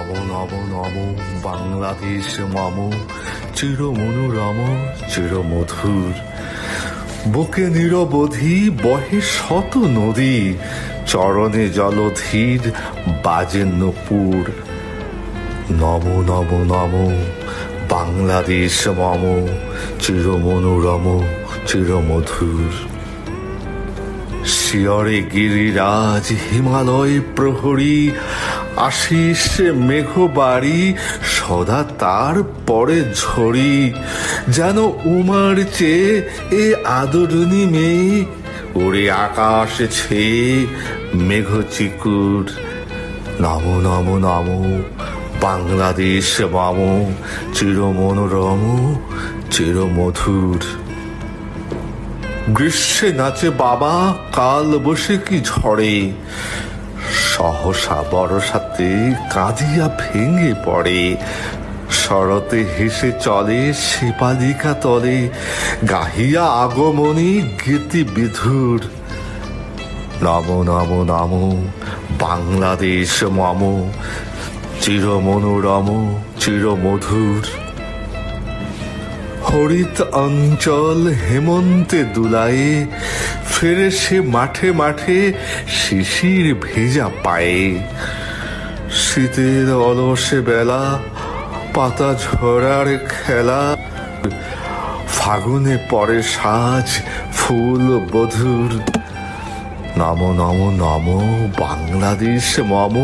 নব নব নব বাংলাদেশ মম, চির মনোরম চির মধুর। বুকে নিরবধি বহে শত নদী, চরণে জলধীর বাজে নূপুর। নম নম নম বাংলাদেশ মম, চির মনোরম চির মধুর। শিয়রে গিরিরাজ হিমালয় প্রহরী, আশিস মেঘ বাড়ি সদা তার পরে ঝরি। যেন উমার চেয়ে এ আদরণী মেয়ে, ওরে আকাশ ছেয়ে মেঘ চিকুর। নম নম নম বাংলাদেশ মম, চির মনোরম চির মধুর। গ্রীষ্মে নাচে বাবা কাল বসে কি ঝড়ে, সহসা বর্ষাতে কাঁদিয়া ভেঙে পড়ে। শরতে হেসে চলে শিবালিকা তলে, গাহিয়া আগমনী গীতি বিধুর। নম নম নম বাংলাদেশ মম, চির মনোরম চির মধুর। হরিত অঞ্চল হেমন্তে দুলায়ে, ফেরে সে মাঠে মাঠে শিশির ভেজা পায়ে। শীতের অলসে বেলা পাতা ঝরার খেলা, ফাগুনে পরে সাজ ফুল বধুর। নম নম নম বাংলাদেশ মম,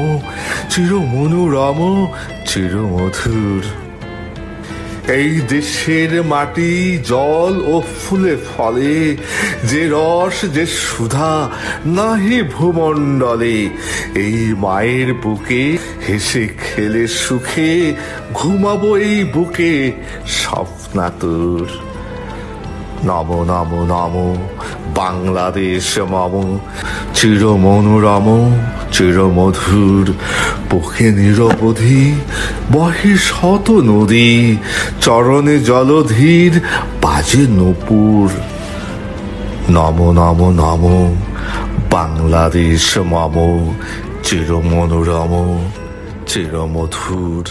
চির মনোরম চির মধুর। এই দেশের মাটি জল ও ফুলে ফলে, যে রস যে সুধা নাহি ভূমণ্ডলে। এই মায়ের বুকে হেসে খেলে সুখে, ঘুমাবো এই বুকে স্বপ্নাতুর। নম নম নম বাংলাদেশ মম, চির মনোরম চির মধুর। বুকে নিরবধি বহে শত নদী, চরণে জলধীর বাজে নূপুর। নম নম নম বাংলাদেশ মম, চির মনোরম চির মধুর।